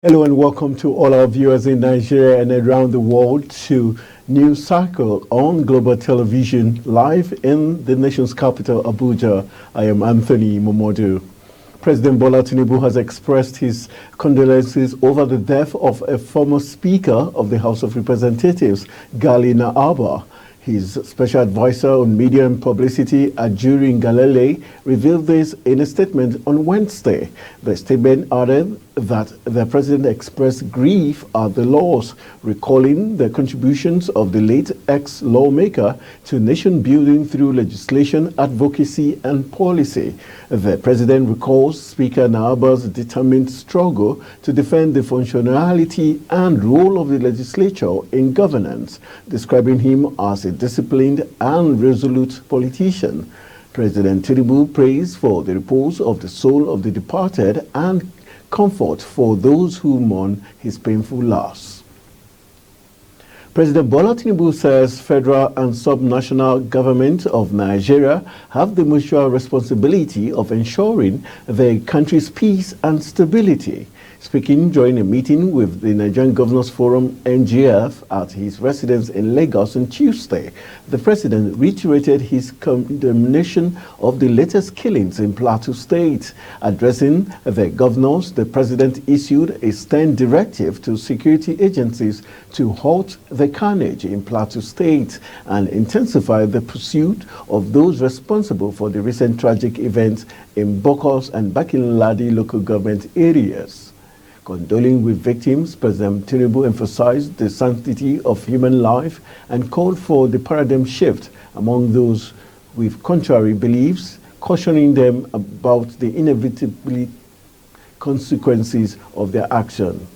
Hello and welcome to all our viewers in Nigeria and around the world to News Cycle on Global Television live in the nation's capital, Abuja. I am Anthony Momodu. President Bola Tinubu has expressed his condolences over the death of a former Speaker of the House of Representatives, Gali Na'aba. His special advisor on media and publicity, Ajuri Ngalale, revealed this in a statement on Wednesday. The statement added that the president expressed grief at the loss, recalling the contributions of the late ex-lawmaker to nation building through legislation, advocacy, and policy. The president recalls Speaker Na'aba's determined struggle to defend the functionality and role of the legislature in governance, describing him as a disciplined and resolute politician. President Tinubu praised for the repose of the soul of the departed and comfort for those who mourn his painful loss. President Bola Tinubu says federal and subnational government of Nigeria have the mutual responsibility of ensuring the country's peace and stability. Speaking during a meeting with the Nigerian Governors Forum (NGF) at his residence in Lagos on Tuesday, the president reiterated his condemnation of the latest killings in Plateau State. Addressing the governors, the president issued a stern directive to security agencies to halt the carnage in Plateau State and intensify the pursuit of those responsible for the recent tragic events in Bokos and Bakinladi local government areas. Condoling with victims, President Tinubu emphasized the sanctity of human life and called for the paradigm shift among those with contrary beliefs, cautioning them about the inevitable consequences of their action.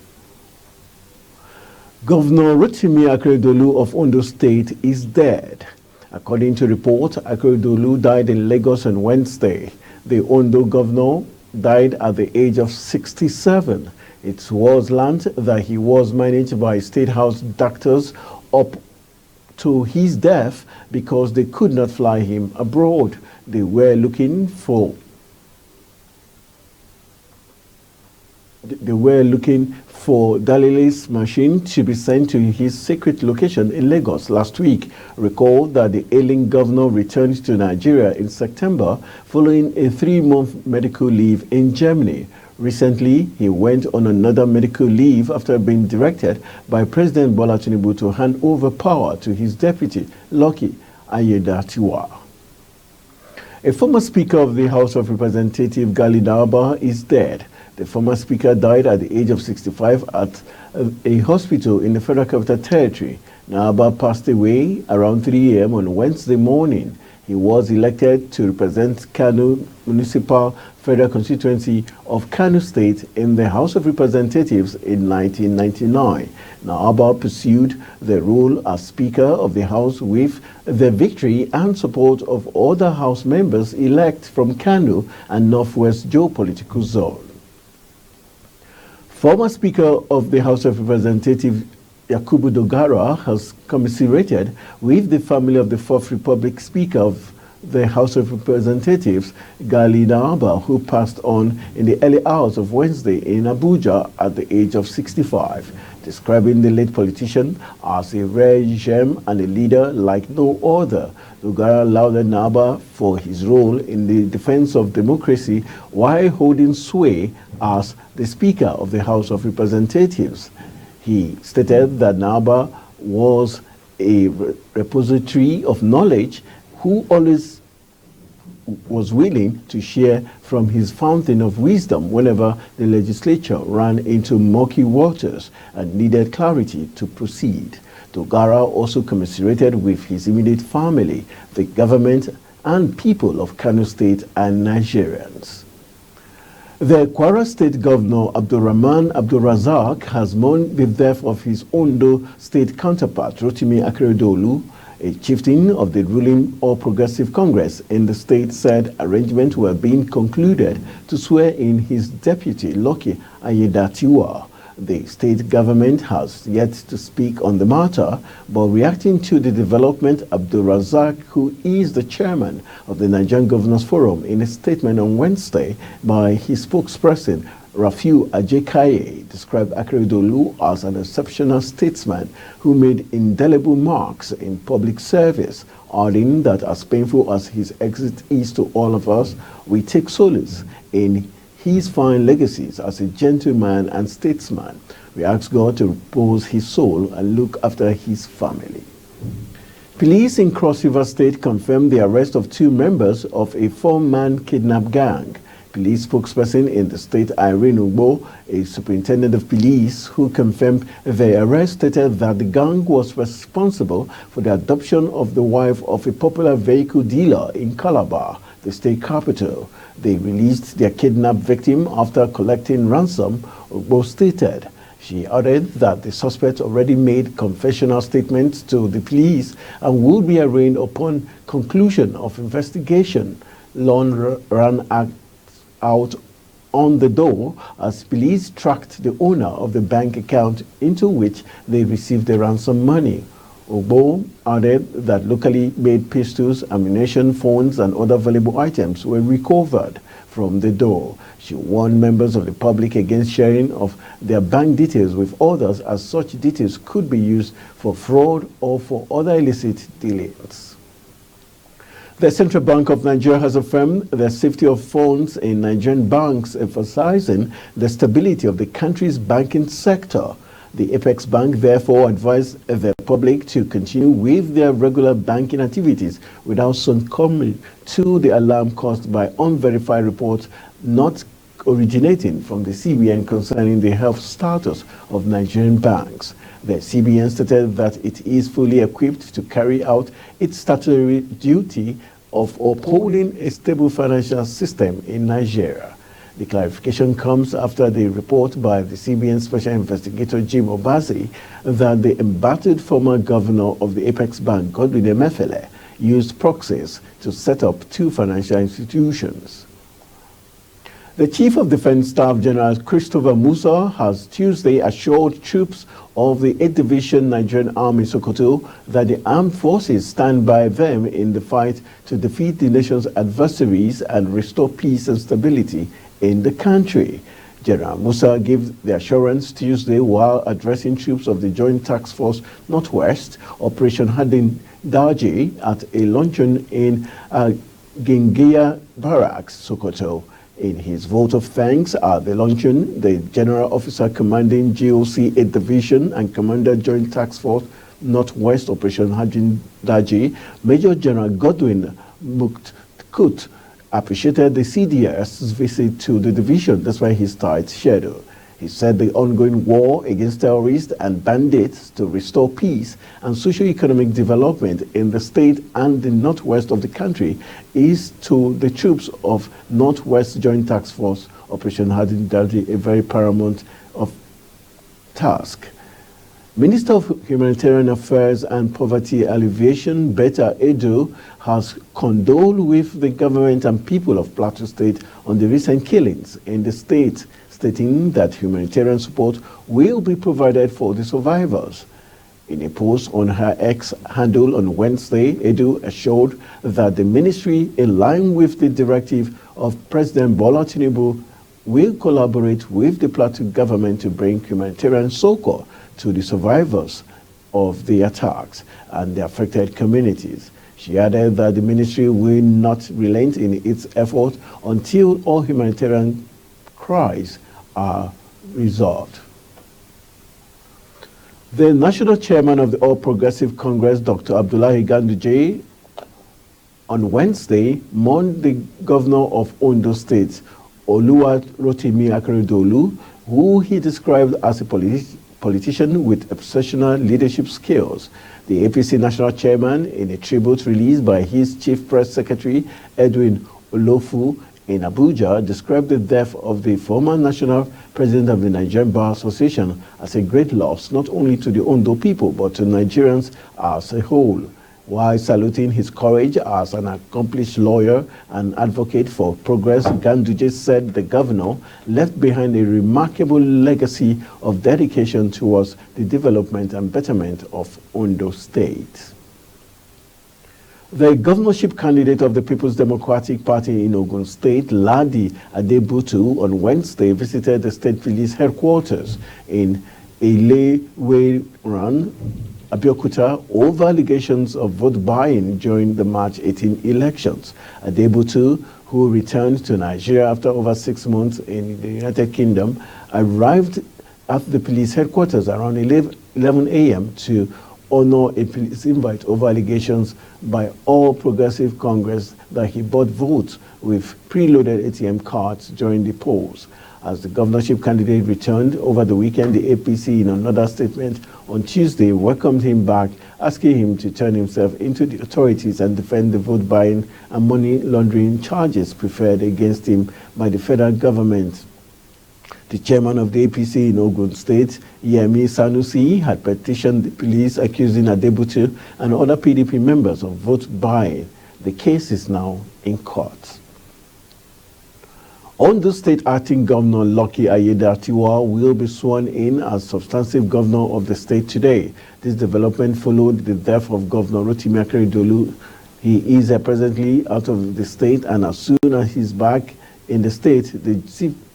Governor Rotimi Akeredolu of Ondo State is dead. According to report, Akeredolu died in Lagos on Wednesday. The Ondo governor died at the age of 67. It was learned that he was managed by State House doctors up to his death because they could not fly him abroad. They were looking for Dalile's machine to be sent to his secret location in Lagos last week. Recall that the ailing governor returned to Nigeria in September following a 3-month medical leave in Germany. Recently, he went on another medical leave after being directed by President Bola Tinubu to hand over power to his deputy, Lucky Aiyedatiwa. A former Speaker of the House of Representatives, Gali Na'aba, is dead. The former Speaker died at the age of 65 at a hospital in the Federal Capital Territory. Na'aba passed away around 3 a.m. on Wednesday morning. He was elected to represent Kano Municipal Federal Constituency of Kano State in the House of Representatives in 1999. Na'aba pursued the role as Speaker of the House with the victory and support of other House members elect from Kano and Northwest geopolitical zone. Former Speaker of the House of Representatives Yakubu Dogara has commiserated with the family of the Fourth Republic Speaker of the House of Representatives, Gali Na'aba, who passed on in the early hours of Wednesday in Abuja at the age of 65, describing the late politician as a rare gem and a leader like no other. Dogara lauded Na'aba for his role in the defense of democracy while holding sway as the Speaker of the House of Representatives. He stated that Na'aba was a repository of knowledge who always was willing to share from his fountain of wisdom whenever the legislature ran into murky waters and needed clarity to proceed. Dogara also commiserated with his immediate family, the government, and people of Kano State and Nigerians. The Kwara State Governor Abdulrahman Abdulrazak has mourned the death of his Ondo State counterpart Rotimi Akeredolu. A chieftain of the ruling All Progressive Congress in the state said arrangements were being concluded to swear in his deputy Lucky Aiyedatiwa. The state government has yet to speak on the matter, but reacting to the development, Abdulrazak, who is the chairman of the Nigerian Governors Forum, in a statement on Wednesday by his spokesperson, Rafiu Ajekaye described Akeredolu as an exceptional statesman who made indelible marks in public service, adding that as painful as his exit is to all of us, we take solace in his fine legacies as a gentleman and statesman. We ask God to repose his soul and look after his family. Police in Cross River State confirmed the arrest of 2 members of a 4-man kidnap gang. Police spokesperson in the state, Irene Ugbo, a superintendent of police who confirmed the arrest, stated that the gang was responsible for the adoption of the wife of a popular vehicle dealer in Calabar, the state capital. They released their kidnapped victim after collecting ransom, Ugbo stated. She added that the suspect already made confessional statements to the police and will be arraigned upon conclusion of investigation. Lawn ran out on the door as police tracked the owner of the bank account into which they received the ransom money. Ugbo added that locally made pistols, ammunition, phones, and other valuable items were recovered from the door. She warned members of the public against sharing of their bank details with others, as such details could be used for fraud or for other illicit dealings. The Central Bank of Nigeria has affirmed the safety of funds in Nigerian banks, emphasizing the stability of the country's banking sector. The Apex Bank therefore advised the public to continue with their regular banking activities without succumbing to the alarm caused by unverified reports not originating from the CBN concerning the health status of Nigerian banks. The CBN stated that it is fully equipped to carry out its statutory duty of upholding a stable financial system in Nigeria. The clarification comes after the report by the CBN Special Investigator Jim Obazi that the embattled former governor of the Apex Bank, Godwin Emefiele, used proxies to set up 2 financial institutions. The Chief of Defense Staff General Christopher Musa has Tuesday assured troops of the 8th Division Nigerian Army Sokoto that the armed forces stand by them in the fight to defeat the nation's adversaries and restore peace and stability in the country. General Musa gave the assurance Tuesday while addressing troops of the Joint Task Force Northwest, Operation Hadin Daji, at a luncheon in Gingia Barracks, Sokoto. In his vote of thanks at the luncheon, the General Officer Commanding GOC 8th Division and Commander Joint Task Force Northwest Operation Hadin Daji, Major General Godwin Mukut, appreciated the CDS's visit to the division despite his tight schedule. He said the ongoing war against terrorists and bandits to restore peace and socio-economic development in the state and the northwest of the country is to the troops of Northwest Joint Task Force Operation Hadin Daji a very paramount task. Minister of Humanitarian Affairs and Poverty Alleviation, Betta Edu, has condoled with the government and people of Plateau State on the recent killings in the state, stating that humanitarian support will be provided for the survivors. In a post on her X handle on Wednesday, Edu assured that the ministry, in line with the directive of President Bola Tinubu, will collaborate with the Plateau government to bring humanitarian succor to the survivors of the attacks and the affected communities. She added that the ministry will not relent in its effort until all humanitarian cries are resolved. The national chairman of the All Progressive Congress, Dr. Abdullahi Ganduje, on Wednesday mourned the governor of Ondo State, Oluwarotimi Akeredolu, who he described as a politician with exceptional leadership skills. The APC national chairman, in a tribute released by his chief press secretary, Edwin Olofu, in Abuja, described the death of the former national president of the Nigerian Bar Association as a great loss, not only to the Ondo people, but to Nigerians as a whole. While saluting his courage as an accomplished lawyer and advocate for progress, Ganduje said the governor left behind a remarkable legacy of dedication towards the development and betterment of Ondo State. The governorship candidate of the People's Democratic Party in Ogun State, Ladi Adebutu, on Wednesday visited the state police headquarters in Ile-Iwe-Ran, Abeokuta, over allegations of vote buying during the March 18 elections. Adebutu, who returned to Nigeria after over 6 months in the United Kingdom, arrived at the police headquarters around 11 a.m. to honor a police invite over allegations by All Progressive Congress that he bought votes with preloaded ATM cards during the polls. As the governorship candidate returned over the weekend, the APC, in another statement on Tuesday, welcomed him back, asking him to turn himself into the authorities and defend the vote buying and money laundering charges preferred against him by the federal government. The chairman of the APC in Ogun State, Yemi Sanusi, had petitioned the police accusing Adebutu and other PDP members of vote buying. The case is now in court. Ondo State Acting Governor Lucky Aiyedatiwa will be sworn in as substantive governor of the state today. This development followed the death of Governor Rotimi Akeredolu. He is presently out of the state, and as soon as he's back in the state, the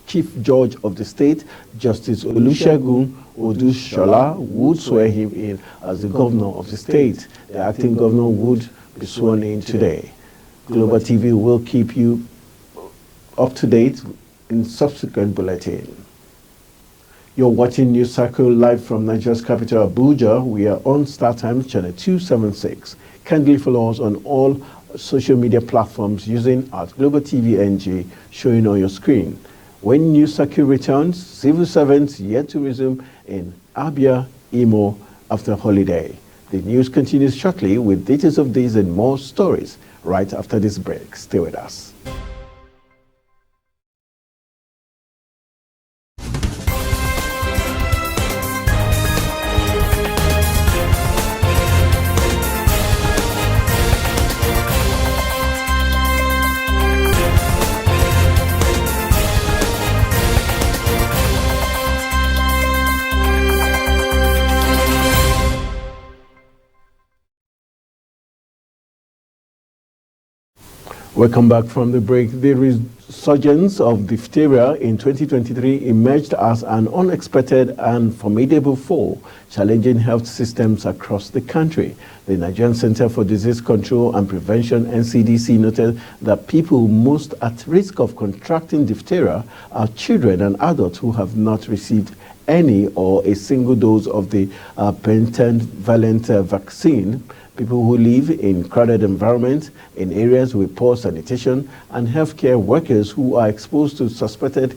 Chief Judge of the state, Justice Olusegun Odushola, would swear him in as the governor of the state. The acting governor would be sworn in today. Global TV will keep you up to date in subsequent bulletin. You're watching News Circle live from Nigeria's capital, Abuja. We are on StarTimes channel 276. Kindly follow us on all social media platforms using @Global TV NG, showing on your screen. When News Circle returns, civil servants yet to resume in Abia, Imo after holiday. The news continues shortly with details of these and more stories right after this break. Stay with us. Welcome back from the break. The resurgence of diphtheria in 2023 emerged as an unexpected and formidable foe, challenging health systems across the country. The Nigerian Center for Disease Control and Prevention, NCDC, noted that people most at risk of contracting diphtheria are children and adults who have not received any or a single dose of the pentavalent vaccine, people who live in crowded environments, in areas with poor sanitation, and healthcare workers who are exposed to suspected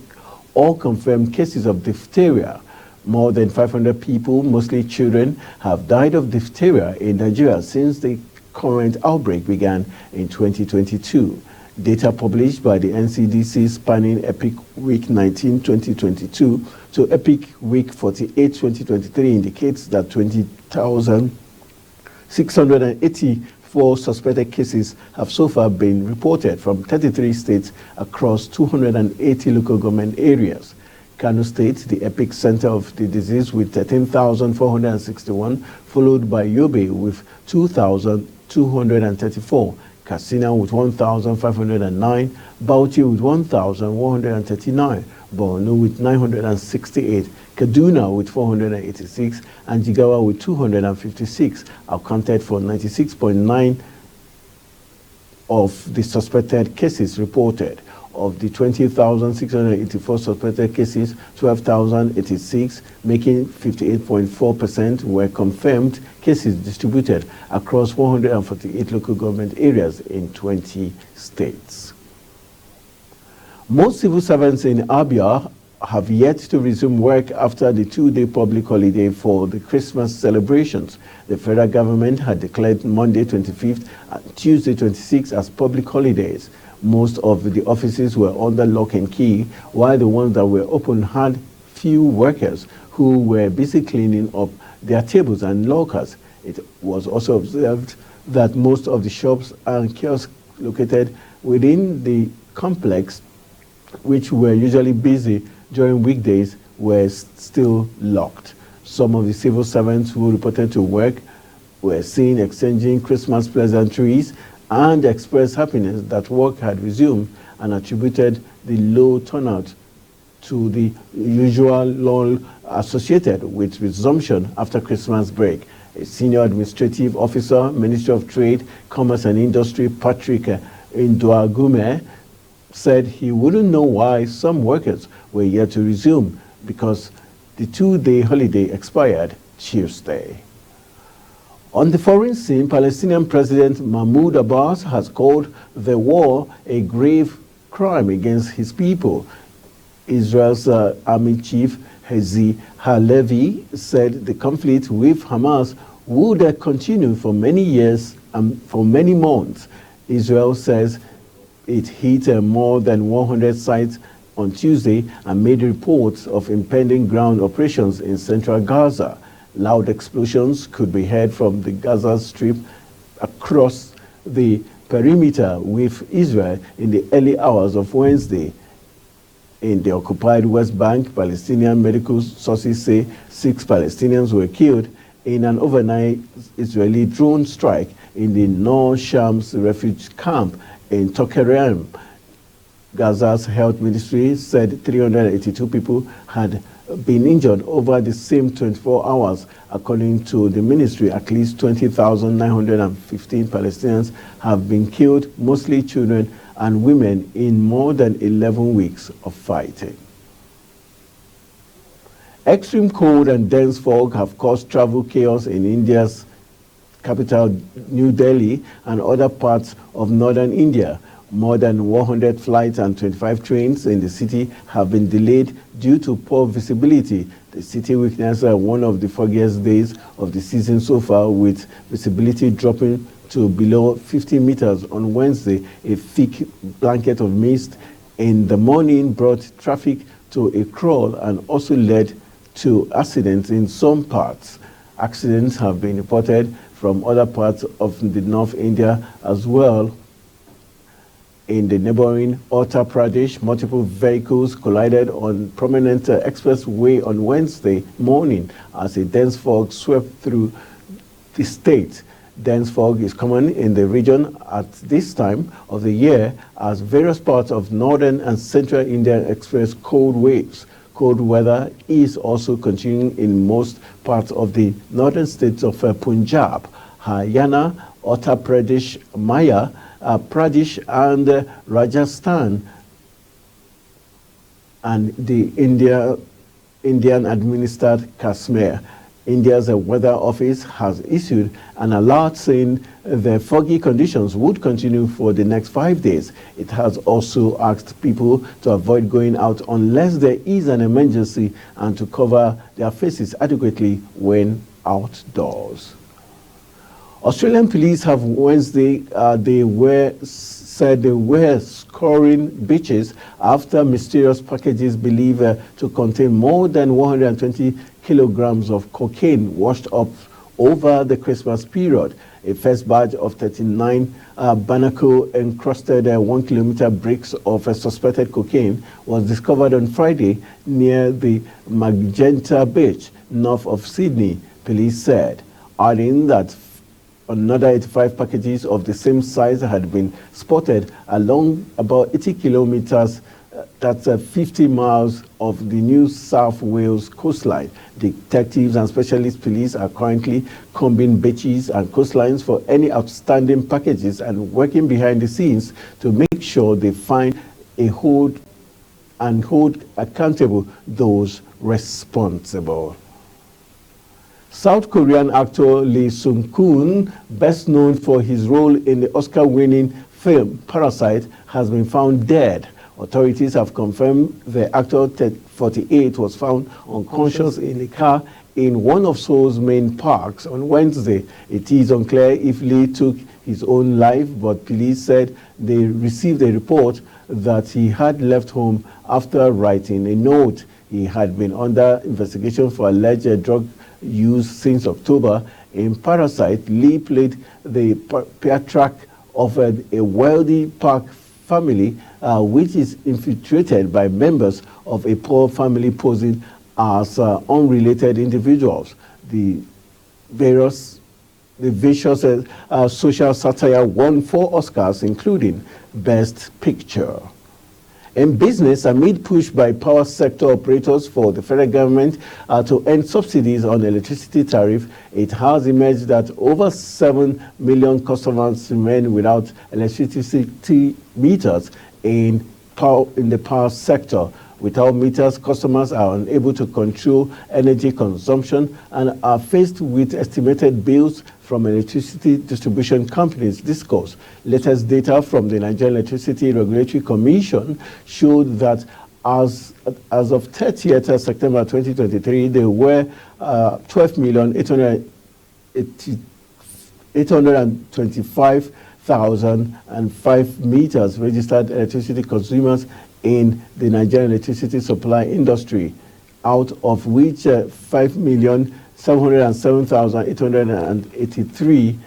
or confirmed cases of diphtheria. More than 500 people, mostly children, have died of diphtheria in Nigeria since the current outbreak began in 2022. Data published by the NCDC spanning EPIC Week 19, 2022 to EPIC Week 48, 2023 indicates that 20,684 suspected cases have so far been reported from 33 states across 280 local government areas. Kano State, the epicenter of the disease, with 13,461, followed by Yobe with 2,234, Katsina with 1,509, Bauchi with 1,139, Borno with 968, Kaduna with 486, and Jigawa with 256, accounted for 96.9% of the suspected cases reported. Of the 20,684 suspected cases, 12,086, making 58.4%, were confirmed cases distributed across 148 local government areas in 20 states. Most civil servants in Abia have yet to resume work after the two-day public holiday for the Christmas celebrations. The federal government had declared Monday 25th and Tuesday 26th as public holidays. Most of the offices were under lock and key, while the ones that were open had few workers who were busy cleaning up their tables and lockers. It was also observed that most of the shops and kiosks located within the complex, which were usually busy during weekdays, were still locked. Some of the civil servants who reported to work were seen exchanging Christmas pleasantries and expressed happiness that work had resumed and attributed the low turnout to the usual lull associated with resumption after Christmas break. A senior administrative officer, Ministry of Trade, Commerce and Industry, Patrick Nduagume, said he wouldn't know why some workers were yet to resume because the two-day holiday expired Tuesday. On the foreign scene, Palestinian President Mahmoud Abbas has called the war a grave crime against his people. Israel's army chief Herzi Halevi said the conflict with Hamas would continue for many years and for many months. Israel says it hit more than 100 sites on Tuesday and made reports of impending ground operations in central Gaza. Loud explosions could be heard from the Gaza Strip across the perimeter with Israel in the early hours of Wednesday. In the occupied West Bank, Palestinian medical sources say 6 Palestinians were killed in an overnight Israeli drone strike in the Nor Shams refugee camp in Tokeram. Gaza's health ministry said 382 people had been injured over the same 24 hours. According to the ministry, at least 20,915 Palestinians have been killed, mostly children and women, in more than 11 weeks of fighting. Extreme cold and dense fog have caused travel chaos in India's capital, New Delhi, and other parts of northern India. More than 100 flights and 25 trains in the city have been delayed due to poor visibility. The city witnessed one of the foggiest days of the season so far, with visibility dropping to below 50 meters on Wednesday. A thick blanket of mist in the morning brought traffic to a crawl and also led to accidents in some parts. Accidents have been reported from other parts of the North India as well. In the neighboring Uttar Pradesh, multiple vehicles collided on prominent expressway on Wednesday morning as a dense fog swept through the state. Dense fog is common in the region at this time of the year as various parts of northern and central India experience cold waves. Cold weather is also continuing in most parts of the northern states of Punjab, Haryana, Uttar Pradesh, Madhya Pradesh and Rajasthan, and the Indian administered Kashmir. India's weather office has issued an alert saying the foggy conditions would continue for the next 5 days. It has also asked people to avoid going out unless there is an emergency and to cover their faces adequately when outdoors. Australian police have Wednesday said they were scouring beaches after mysterious packages believed to contain more than 120 kilograms of cocaine washed up over the Christmas period. A first batch of 39 barnacle-encrusted 1 kilometer bricks of suspected cocaine was discovered on Friday near the Magenta Beach, north of Sydney, police said, adding that another 85 packages of the same size had been spotted along about 80 kilometers, that's 50 miles of the New South Wales coastline. Detectives and specialist police are currently combing beaches and coastlines for any outstanding packages and working behind the scenes to make sure they find hold accountable those responsible. South Korean actor Lee Sung-kun, best known for his role in the Oscar-winning film Parasite, has been found dead. Authorities have confirmed the actor, 48, was found unconscious in a car in one of Seoul's main parks on Wednesday. It is unclear if Lee took his own life, but police said they received a report that he had left home after writing a note. He had been under investigation for alleged drug use since October. In Parasite, Lee played the patriarch of a wealthy Park family, which is infiltrated by members of a poor family posing as unrelated individuals. The various The vicious social satire won 4 Oscars, including Best Picture. In business, amid push by power sector operators for the federal government to end subsidies on electricity tariff, it has emerged that over 7 million customers remain without electricity meters in the power sector. Without meters, customers are unable to control energy consumption and are faced with estimated bills from electricity distribution companies. This cause. Latest data from the Nigerian Electricity Regulatory Commission showed that as of 30th September 2023, there were 12,825,005 meters registered electricity consumers in the Nigerian electricity supply industry, out of which 5,707,883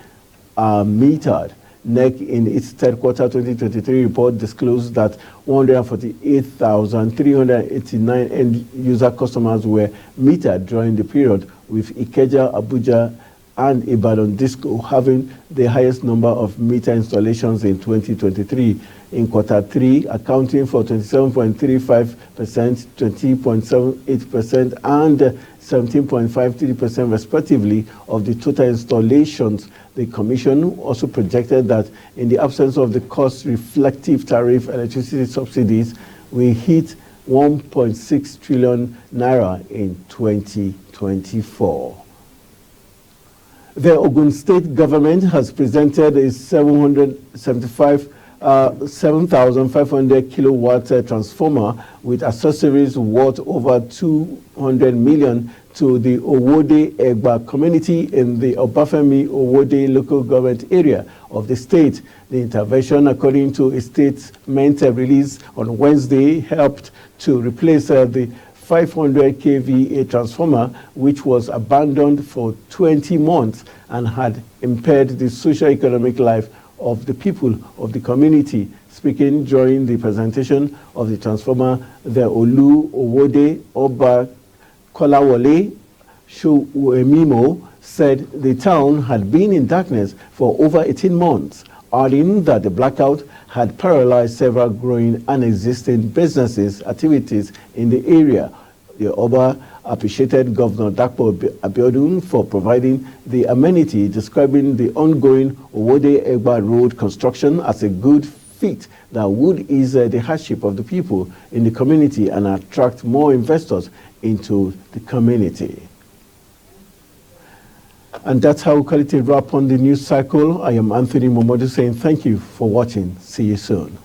are metered. NEC, in its third quarter 2023 report, disclosed that 148,389 end-user customers were metered during the period, with Ikeja, Abuja, and Ibadan Disco having the highest number of meter installations in 2023. In quarter 3, accounting for 27.35%, 20.78%, and 17.53% respectively of the total installations. The Commission also projected that in the absence of the cost-reflective tariff electricity subsidies, we hit 1.6 trillion naira in 2024. The Ogun State government has presented a 7,500 kilowatt transformer with accessories worth over 200 million to the Owode Egba community in the Obafemi Owode local government area of the state. The intervention, according to a statement released on Wednesday, helped to replace the 500 kVA transformer, which was abandoned for 20 months and had impaired the socio-economic life of the people of the community. Speaking during the presentation of the transformer, the Olu Owode Oba Kolawole Showemimo said the town had been in darkness for over 18 months, adding that the blackout had paralyzed several growing and existing businesses' activities in the area. The Oba appreciated Governor Dapo Abiodun for providing the amenity, describing the ongoing Owode Egba Road construction as a good fit that would ease the hardship of the people in the community and attract more investors into the community. And that's how we call it a wrap on the news cycle. I am Anthony Momodu saying thank you for watching. See you soon.